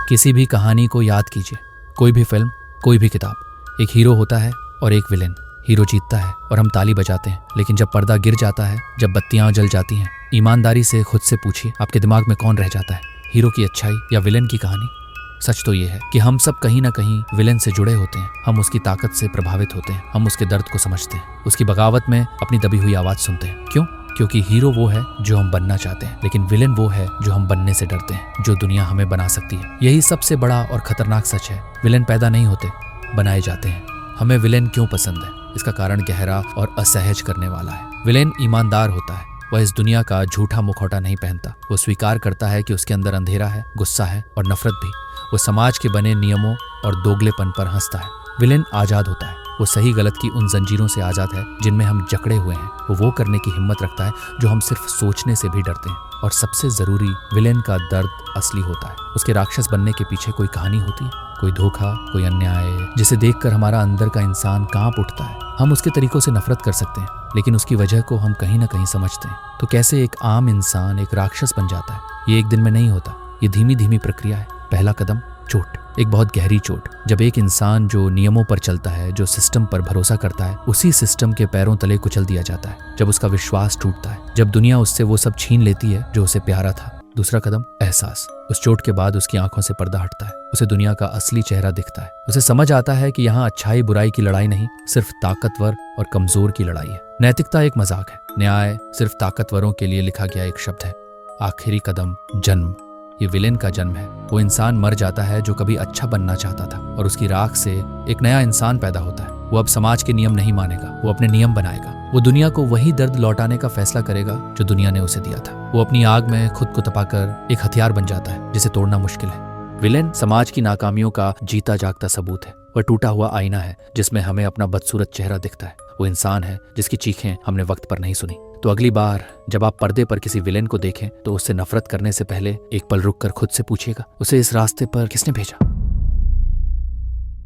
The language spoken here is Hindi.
किसी भी कहानी को याद कीजिए, कोई भी फिल्म, कोई भी किताब, एक हीरो होता है और एक विलेन। हीरो जीतता है और हम ताली बजाते हैं, लेकिन जब पर्दा गिर जाता है, जब बत्तियां जल जाती हैं, ईमानदारी से खुद से पूछिए, आपके दिमाग में कौन रह जाता है, हीरो की अच्छाई या विलेन की कहानी? सच तो ये है कि हम सब कहीं ना कहीं विलेन से जुड़े होते हैं। हम उसकी ताकत से प्रभावित होते हैं, हम उसके दर्द को समझते हैं, उसकी बगावत में अपनी दबी हुई आवाज सुनते हैं। क्यों? क्योंकि हीरो वो है जो हम बनना चाहते हैं, लेकिन विलेन वो है जो हम बनने से डरते हैं, जो दुनिया हमें बना सकती है। यही सबसे बड़ा और खतरनाक सच है। विलेन पैदा नहीं होते, बनाए जाते हैं। हमें विलेन क्यों पसंद है? इसका कारण गहरा और असहज करने वाला है। विलेन ईमानदार होता है। वह इस दुनिया का झूठा मुखौटा नहीं पहनता। वो स्वीकार करता है कि उसके अंदर अंधेरा है, गुस्सा है और नफरत भी। वो समाज के बने नियमों और दोगलेपन पर हंसता है। विलेन आजाद होता है। वो सही गलत की उन जंजीरों से आजाद है जिनमें हम जकड़े हुए हैं। वो करने की हिम्मत रखता है जो हम सिर्फ सोचने से भी डरते हैं। और सबसे जरूरी, विलेन का दर्द असली होता है। उसके राक्षस बनने के पीछे कोई कहानी होती है, कोई धोखा, कोई अन्याय, जिसे देखकर हमारा अंदर का इंसान कांप उठता है। हम उसके तरीकों से नफरत कर सकते हैं, लेकिन उसकी वजह को हम कहीं ना कहीं समझते हैं। तो कैसे एक आम इंसान एक राक्षस बन जाता है? ये एक दिन में नहीं होता। ये धीमी धीमी प्रक्रिया है। पहला कदम, चोट, एक बहुत गहरी चोट। जब एक इंसान जो नियमों पर चलता है, जो सिस्टम पर भरोसा करता है, उसी सिस्टम के पैरों तले कुचल दिया जाता है। जब उसका विश्वास टूटता है, जब दुनिया उससे वो सब छीन लेती है जो उसे प्यारा था। दूसरा कदम, एहसास। उस चोट के बाद उसकी आंखों से पर्दा हटता है। उसे दुनिया का असली चेहरा दिखता है। उसे समझ आता है कि यहाँ अच्छाई बुराई की लड़ाई नहीं, सिर्फ ताकतवर और कमजोर की लड़ाई है। नैतिकता एक मजाक है, न्याय सिर्फ ताकतवरों के लिए लिखा गया एक शब्द है। आखिरी कदम, जन्म। ये विलेन का जन्म है। वो इंसान मर जाता है जो कभी अच्छा बनना चाहता था, और उसकी राख से एक नया इंसान पैदा होता है। वो अब समाज के नियम नहीं मानेगा, वो अपने नियम बनाएगा। वो दुनिया को वही दर्द लौटाने का फैसला करेगा जो दुनिया ने उसे दिया था। वो अपनी आग में खुद को तपाकर एक हथियार बन जाता है जिसे तोड़ना मुश्किल है। विलेन समाज की नाकामियों का जीता जागता सबूत है। वह टूटा हुआ आईना है जिसमें हमें अपना बदसूरत चेहरा दिखता है। वो इंसान है जिसकी चीखें हमने वक्त पर नहीं सुनी। तो अगली बार जब आप पर्दे पर किसी विलेन को देखें, तो उससे नफरत करने से पहले एक पल रुक कर खुद से पूछिएगा, उसे इस रास्ते पर किसने भेजा?